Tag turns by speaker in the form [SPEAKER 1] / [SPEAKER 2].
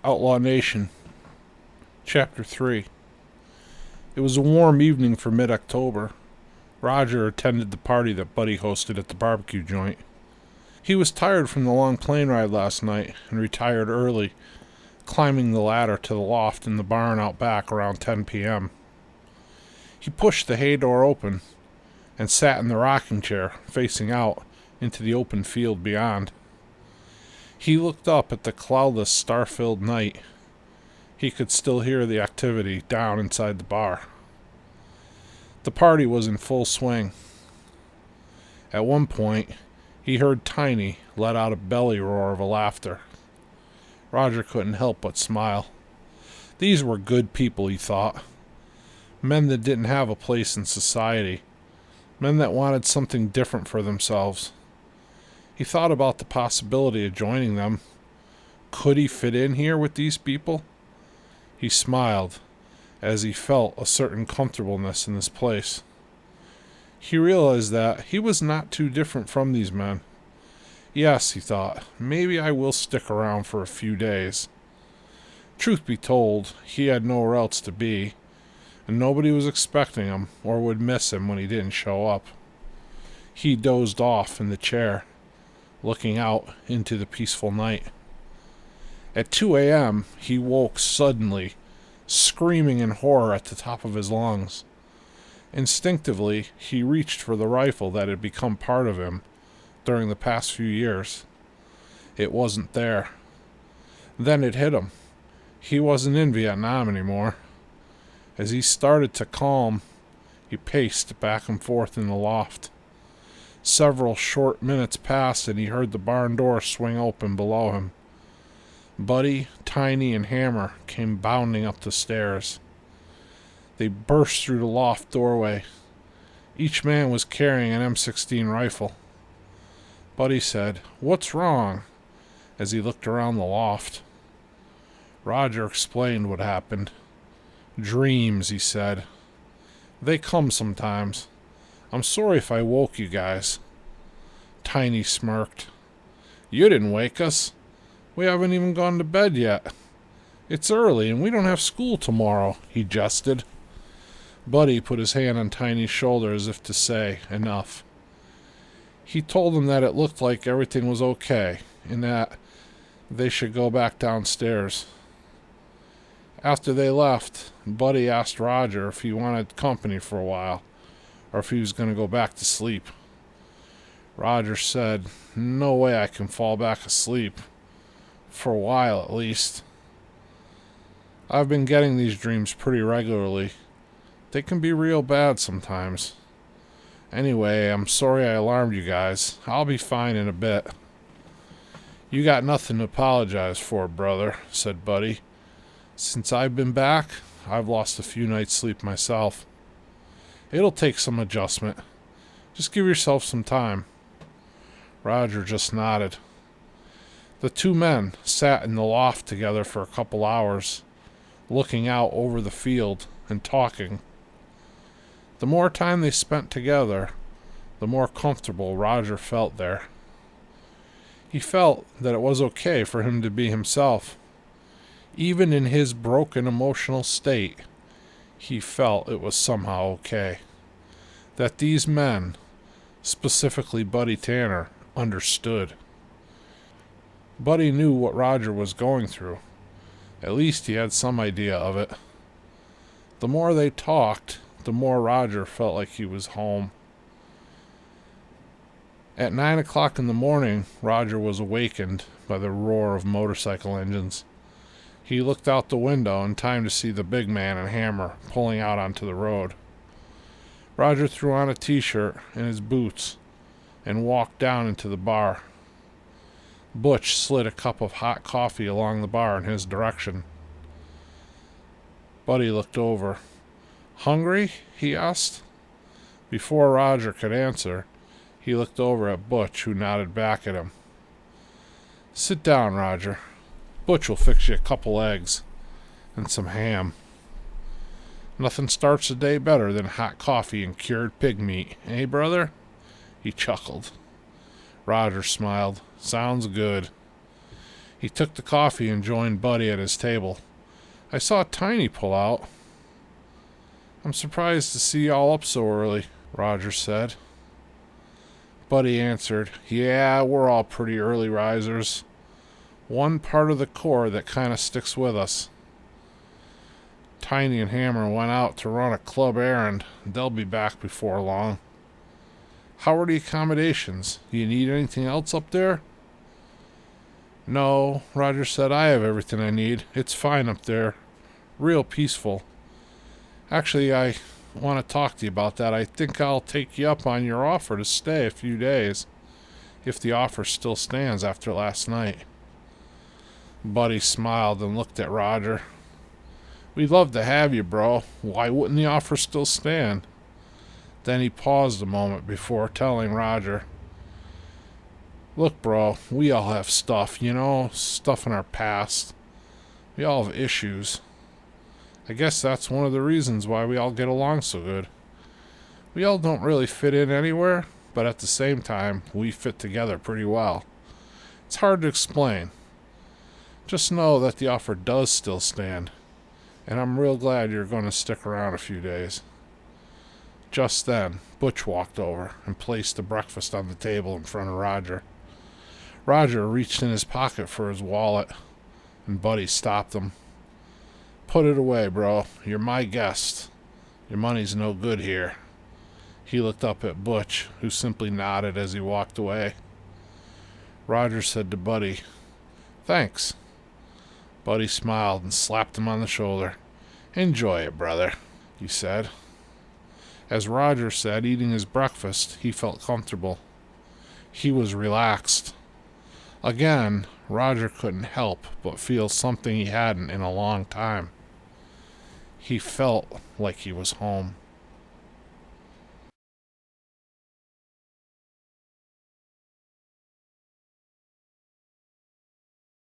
[SPEAKER 1] Outlaw Nation, Chapter 3. It was a warm evening for mid-October. Roger attended the party that Buddy hosted at the barbecue joint. He was tired from the long plane ride last night and retired early, climbing the ladder to the loft in the barn out back around 10 p.m. He pushed the hay door open and sat in the rocking chair, facing out into the open field beyond. He looked up at the cloudless, star-filled night. He could still hear the activity down inside the bar. The party was in full swing. At one point, he heard Tiny let out a belly roar of laughter. Roger couldn't help but smile. These were good people, he thought. Men that didn't have a place in society. Men that wanted something different for themselves. He thought about the possibility of joining them. Could he fit in here with these people? He smiled as he felt a certain comfortableness in this place. He realized that he was not too different from these men. Yes, he thought, maybe I will stick around for a few days. Truth be told, he had nowhere else to be, and nobody was expecting him or would miss him when he didn't show up. He dozed off in the chair, looking out into the peaceful night. At 2 a.m., he woke suddenly, screaming in horror at the top of his lungs. Instinctively, he reached for the rifle that had become part of him during the past few years. It wasn't there. Then it hit him. He wasn't in Vietnam anymore. As he started to calm, he paced back and forth in the loft. Several short minutes passed and he heard the barn door swing open below him. Buddy, Tiny, and Hammer came bounding up the stairs. They burst through the loft doorway. Each man was carrying an M16 rifle. Buddy said, "What's wrong?" as he looked around the loft. Roger explained what happened. "Dreams," he said. "They come sometimes. I'm sorry if I woke you guys." Tiny smirked. "You didn't wake us. We haven't even gone to bed yet. It's early and we don't have school tomorrow," he jested. Buddy put his hand on Tiny's shoulder as if to say, enough. He told them that it looked like everything was okay and that they should go back downstairs. After they left, Buddy asked Roger if he wanted company for a while, or if he was going to go back to sleep. Roger said, "No way I can fall back asleep. For a while, at least. I've been getting these dreams pretty regularly. They can be real bad sometimes. Anyway, I'm sorry I alarmed you guys. I'll be fine in a bit." "You got nothing to apologize for, brother," said Buddy. "Since I've been back, I've lost a few nights' sleep myself. It'll take some adjustment. Just give yourself some time." Roger just nodded. The two men sat in the loft together for a couple hours, looking out over the field and talking. The more time they spent together, the more comfortable Roger felt there. He felt that it was okay for him to be himself. Even in his broken emotional state, he felt it was somehow okay. That these men, specifically Buddy Tanner, understood. Buddy knew what Roger was going through. At least he had some idea of it. The more they talked, the more Roger felt like he was home. At 9 o'clock in the morning, Roger was awakened by the roar of motorcycle engines. He looked out the window in time to see the big man and Hammer pulling out onto the road. Roger threw on a t-shirt and his boots and walked down into the bar. Butch slid a cup of hot coffee along the bar in his direction. Buddy looked over. "Hungry?" he asked. Before Roger could answer, he looked over at Butch, who nodded back at him. "Sit down, Roger. Butch will fix you a couple eggs and some ham. Nothing starts the day better than hot coffee and cured pig meat, eh, brother?" He chuckled. Roger smiled. "Sounds good." He took the coffee and joined Buddy at his table. I saw Tiny pull out. I'm surprised to see y'all up so early, Roger said. Buddy answered, Yeah, we're all pretty early risers. One part of the Corps that kind of sticks with us. Tiny and Hammer went out to run a club errand. They'll be back before long. How are the accommodations? Do you need anything else up there? No, Roger said, I have everything I need. It's fine up there. Real peaceful. Actually, I want to talk to you about that. I think I'll take you up on your offer to stay a few days, if the offer still stands after last night. Buddy smiled and looked at Roger. We'd love to have you, bro. Why wouldn't the offer still stand? Then he paused a moment before telling Roger, Look, bro, we all have stuff, stuff in our past. We all have issues. I guess that's one of the reasons why we all get along so good. We all don't really fit in anywhere, but at the same time, we fit together pretty well. It's hard to explain. Just know that the offer does still stand, and I'm real glad you're going to stick around a few days. Just then, Butch walked over and placed the breakfast on the table in front of Roger. Roger reached in his pocket for his wallet, and Buddy stopped him. Put it away, bro. You're my guest. Your money's no good here. He looked up at Butch, who simply nodded as he walked away. Roger said to Buddy, Thanks. Buddy smiled and slapped him on the shoulder. Enjoy it, brother, he said. As Roger sat eating his breakfast, he felt comfortable. He was relaxed. Again, Roger couldn't help but feel something he hadn't in a long time. He felt like he was home.